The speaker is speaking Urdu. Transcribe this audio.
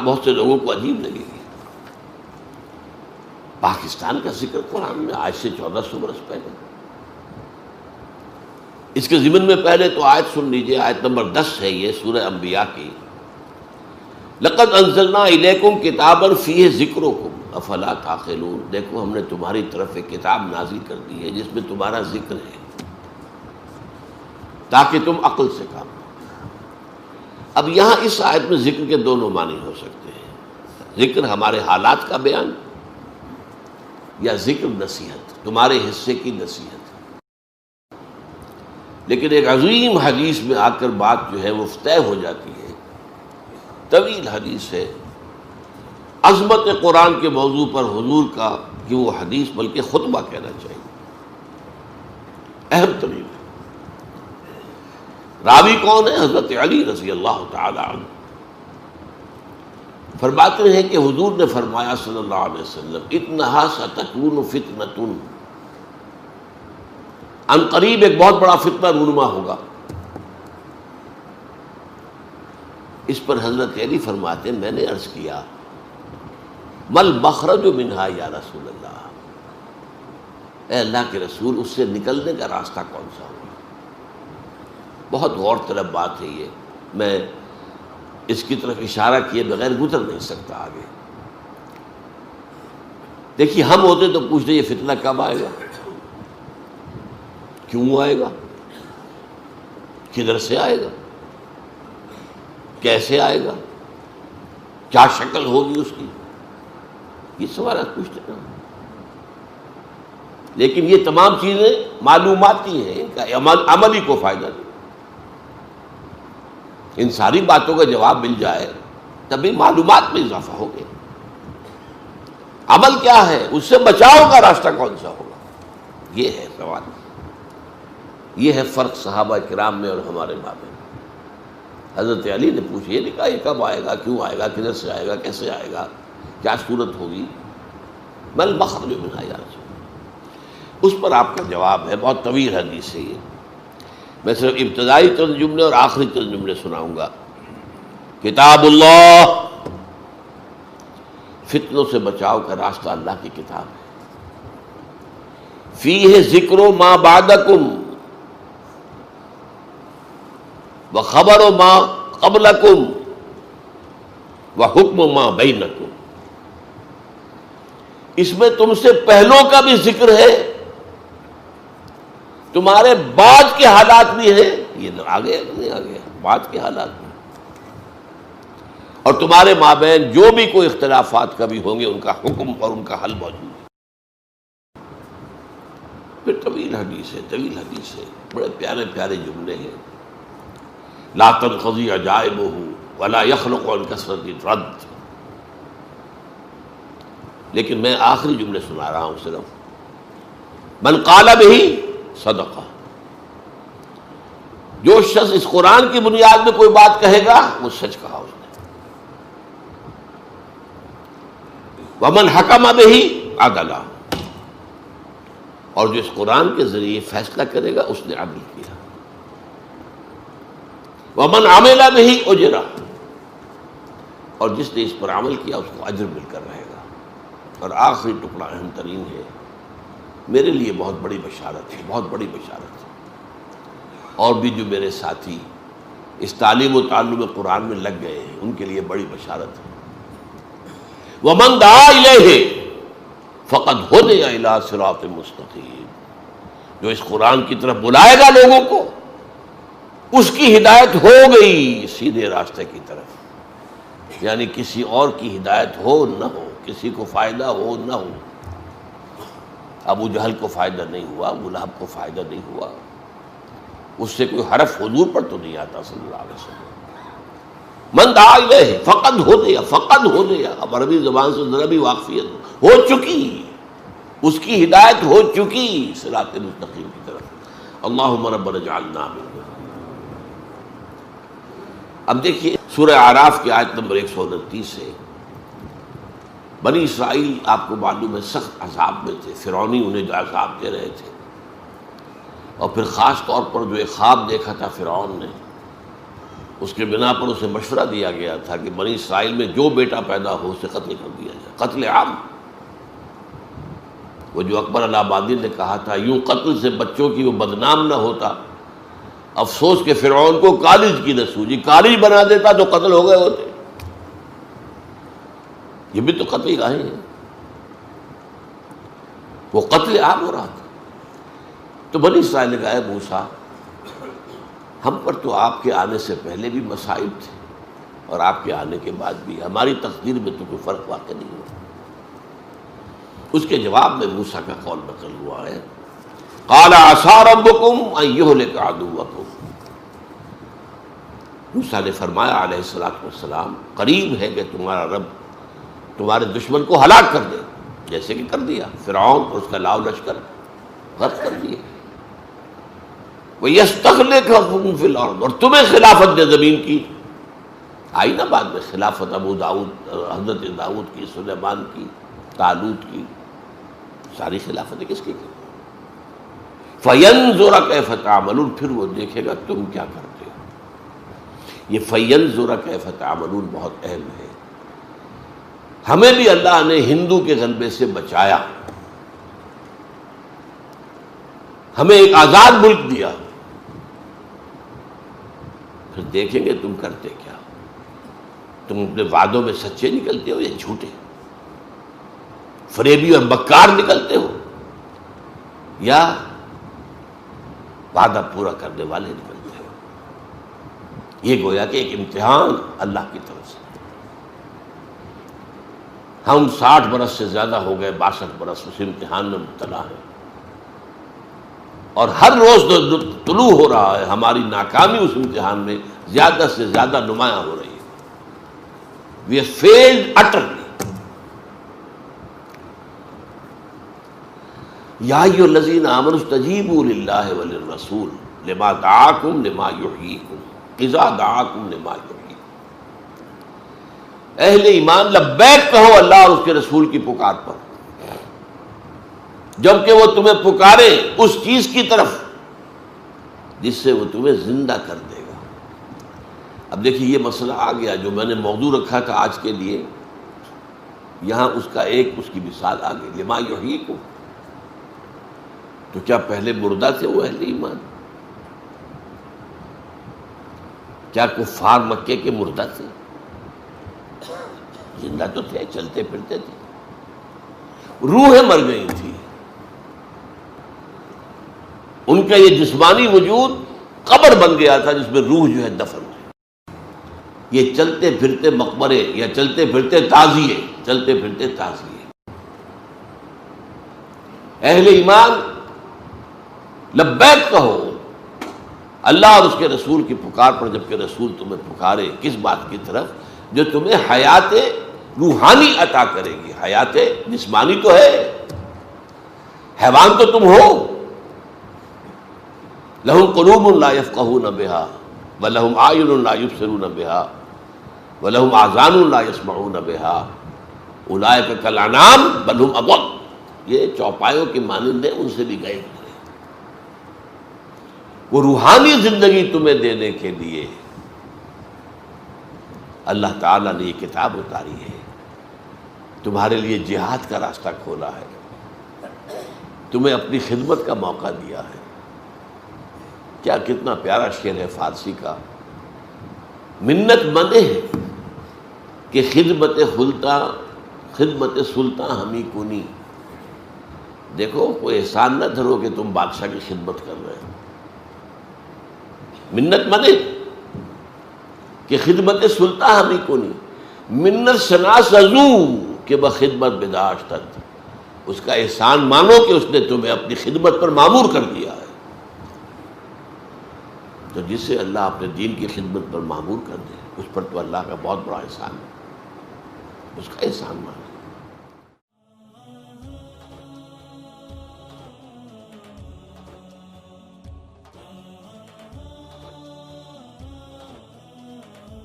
بہت سے لوگوں کو عجیب لگے گی. پاکستان کا ذکر قرآن میں آج سے 1400 برس پہلے. اس کے ضمن میں پہلے تو آیت سن لیجئے، آیت نمبر 10 ہے یہ سورہ انبیاء کی. لقد انزلنا الیکم کتابا فیہ ذکرکم افلا تعقلون. دیکھو ہم نے تمہاری طرف ایک کتاب نازل کر دی ہے جس میں تمہارا ذکر ہے تاکہ تم عقل سے کام لو. اب یہاں اس آیت میں ذکر کے دونوں معنی ہو سکتے ہیں. ذکر ہمارے حالات کا بیان یا ذکر نصیحت، تمہارے حصے کی نصیحت. لیکن ایک عظیم حدیث میں آ کر بات جو ہے وہ طے ہو جاتی ہے. طویل حدیث ہے، عظمت قرآن کے موضوع پر حضور کا کہ وہ حدیث بلکہ خطبہ کہنا چاہیے، اہم ترین. راوی کون ہے؟ حضرت علی رضی اللہ تعالی عنہ. فرماتے ہیں کہ حضور نے فرمایا صلی اللہ علیہ وسلم انہا ستکون فتنۃ، ان قریب ایک بہت بڑا فتنہ رونما ہوگا. اس پر حضرت علی فرماتے ہیں میں نے عرض کیا مل مخرج منہا یا رسول اللہ، اے اللہ کے رسول اس سے نکلنے کا راستہ کون سا ہوگا؟ بہت غور طلب بات ہے یہ، میں اس کی طرف اشارہ کیے بغیر گزر نہیں سکتا آگے. دیکھیے ہم ہوتے تو پوچھتے یہ فتنہ کب آئے گا، کیوں آئے گا، کدھر سے آئے گا، کیسے آئے گا، کیا شکل ہوگی اس کی، یہ سوالات پوچھتے ہیں. لیکن یہ تمام چیزیں معلوماتی ہیں، ان کا عملی کو فائدہ نہیں. ان ساری باتوں کا جواب مل جائے تبھی معلومات میں اضافہ ہو گیا. عمل کیا ہے، اس سے بچاؤ کا راستہ کون سا ہوگا، یہ ہے سوال. یہ ہے فرق صحابہ کرام میں اور ہمارے مابین. حضرت علی نے پوچھا، یہ نہیں کہا یہ کب آئے گا، کیوں آئے گا، کدھر سے آئے گا، کیسے آئے گا، کیا صورت ہوگی. مل مخرج منہا یا رسول. اس پر آپ کا جواب ہے، بہت طویل حدیث ہے یہ. میں صرف ابتدائی چند جملے اور آخری چند جملے سناؤں گا. کتاب اللہ، فتنوں سے بچاؤ کا راستہ اللہ کی کتاب ہے. فیہ ذکر ما بعدکم وخبر ما قبلکم وحکم ما بینکم. اس میں تم سے پہلوں کا بھی ذکر ہے، تمہارے بعد کے حالات بھی ہیں. یہ آگے نہیں آگے بعد کے حالات بھی، اور تمہارے مابین جو بھی کوئی اختلافات کبھی ہوں گے ان کا حکم اور ان کا حل موجود ہے. پھر طویل حدیث ہے، طویل حدیث ہے، بڑے پیارے پیارے جملے ہیں. لا تنقضی عجائبہ ولا یخلق عن کثرت الرد. لیکن میں آخری جملے سنا رہا ہوں صرف. من قال بہ صدقہ، جو شخص اس قرآن کی بنیاد میں کوئی بات کہے گا وہ سچ کہا اس نے. ومن حکم بہ عدل، اور جو اس قرآن کے ذریعے فیصلہ کرے گا اس نے عدل کیا. ومن عمل بہ اجر، اور جس نے اس پر عمل کیا اس کو اجر مل کر رہے گا. اور آخری ٹکڑا اہم ترین ہے، میرے لیے بہت بڑی بشارت ہے، بہت بڑی بشارت ہے. اور بھی جو میرے ساتھی اس تعلیم و تعلم قرآن میں لگ گئے ہیں ان کے لیے بڑی بشارت ہے. وَمَن دَعَا إِلَيْهِ فَقَدْ هُدِيَ إِلَىٰ صِرَاطٍ مُسْتَقِيمٍ. جو اس قرآن کی طرف بلائے گا لوگوں کو اس کی ہدایت ہو گئی سیدھے راستے کی طرف. یعنی کسی اور کی ہدایت ہو نہ ہو، کسی کو فائدہ ہو نہ ہو. ابو جہل کو فائدہ نہیں ہوا، ابو لہب کو فائدہ نہیں ہوا، اس سے کوئی حرف حضور پر تو نہیں آتا صلی اللہ علیہ وسلم. من دعا الیہ فقد ہدی، فقد ہدی. اب عربی زبان سے ذرا بھی واقفیت ہو چکی، اس کی ہدایت ہو چکی صراط مستقیم کی طرف. اللہم ربنا اجعلنا منہم. اب دیکھیے سورہ اعراف کی آیت نمبر 129 ہے. بنی اسرائیل آپ کو معلوم ہے سخت عذاب میں تھے، فرعونی انہیں جو عذاب دے رہے تھے. اور پھر خاص طور پر جو ایک خواب دیکھا تھا فرعون نے اس کے بنا پر اسے مشورہ دیا گیا تھا کہ بنی اسرائیل میں جو بیٹا پیدا ہو اسے قتل کر دیا جائے، قتل عام۔ وہ جو اکبر الہ آبادی نے کہا تھا یوں قتل سے بچوں کی وہ بدنام نہ ہوتا، افسوس کہ فرعون کو کالج کی نہ سوجی، کالج بنا دیتا تو قتل ہو گئے ہوتے۔ یہ بھی تو قتل گاہیں ہیں، وہ قتل عام ہو رہا تھا۔ تو بنی اسرائیل نے کہا اے موسیٰ، ہم پر تو آپ کے آنے سے پہلے بھی مصائب تھے اور آپ کے آنے کے بعد بھی، ہماری تقدیر میں تو کوئی فرق واقع نہیں ہوا۔ اس کے جواب میں موسیٰ کا قول نقل ہوا ہے، قال عسى ربكم ان يهلك عدوكم، موسیٰ نے فرمایا علیہ الصلوۃ والسلام قریب ہے کہ تمہارا رب تمہارے دشمن کو ہلاک کر دے، جیسے کہ کر دیا فرعون اور اس کا لاؤ لشکر غرق کر دیا۔ وَيَسْتَخْلِفَكُمْ فِي الْأَرْضِ، اور تمہیں خلافت دے زمین کی۔ آئی نا بعد میں خلافت ابو داؤد، حضرت داؤد کی، سلیمان کی، طالوت کی، ساری خلافتیں کس کی؟ فَيَنْظُرَ كَيْفَ تَعْمَلُونَ، پھر وہ دیکھے گا تم کیا کرتے ہو۔ یہ فَيَنْظُرَ كَيْفَ تَعْمَلُونَ بہت اہم ہے۔ ہمیں بھی اللہ نے ہندو کے غلبے سے بچایا، ہمیں ایک آزاد ملک دیا، پھر دیکھیں گے تم کرتے کیا، تم اپنے وعدوں میں سچے نکلتے ہو یا جھوٹے، فریبی اور مکار نکلتے ہو یا وعدہ پورا کرنے والے نکلتے ہو۔ یہ گویا کہ ایک امتحان اللہ کی طرف سے۔ ہم 60 برس سے زیادہ ہو گئے، 62 برس اس امتحان میں مبتلا ہیں، اور ہر روز طلوع ہو رہا ہے ہماری ناکامی اس امتحان میں زیادہ سے زیادہ نمایاں ہو رہی ہے۔ We have failed utterly۔ یا ایھا الذین آمنوا استجیبوا للہ وللرسول لما دعاکم لما یحییکم اذا دعاکم لما یحییکم۔ اہل ایمان لبیک کہو اللہ اور اس کے رسول کی پکار پر، جبکہ وہ تمہیں پکارے اس چیز کی طرف جس سے وہ تمہیں زندہ کر دے گا۔ اب دیکھیے یہ مسئلہ آ گیا جو میں نے موضوع رکھا تھا آج کے لیے، یہاں اس کا ایک اس کی مثال آ گئی، لما یحییکم۔ تو کیا پہلے مردہ تھے وہ اہل ایمان؟ کیا کفار مکے کے مردہ تھے؟ زندہ تو تھے، چلتے پھرتے تھے، روحیں مر گئی تھی، ان کا یہ جسمانی وجود قبر بن گیا تھا جس میں روح جو ہے دفن تھی۔ یہ چلتے پھرتے مقبرے یا چلتے پھرتے تعزیے، چلتے پھرتے تعزیے۔ اہل ایمان لبیک کہو اللہ اور اس کے رسول کی پکار پر، جبکہ رسول تمہیں پکارے کس بات کی طرف؟ جو تمہیں حیات روحانی عطا کرے گی۔ حیات جسمانی تو ہے، حیوان تو تم ہو۔ لہم قلوب لا یفقہون بہا ولہم اعین لا یبصرون بہا ولہم آذان لا یسمعون بہا اولئک کالانعام بل ہم اضل۔ یہ چوپایوں کے مانند ہیں، ان سے بھی گئے ہوئے۔ وہ روحانی زندگی تمہیں دینے کے لیے اللہ تعالیٰ نے یہ کتاب اتاری ہے، تمہارے لیے جہاد کا راستہ کھولا ہے، تمہیں اپنی خدمت کا موقع دیا ہے۔ کیا کتنا پیارا شعر ہے فارسی کا، منت منے ہے کہ خدمت سلطان ہمیں کنی۔ دیکھو کوئی احسان نہ دھرو کہ تم بادشاہ کی خدمت کر رہے ہو، منت منے کہ خدمت سلطان ہمیں کنی، منت شناس ازو کہ بخدمت بداشتت، اس کا احسان مانو کہ اس نے تمہیں اپنی خدمت پر مامور کر دیا ہے۔ تو جس سے اللہ اپنے دین کی خدمت پر مامور کر دے، اس پر تو اللہ کا بہت بڑا احسان ہے، اس کا احسان مانو۔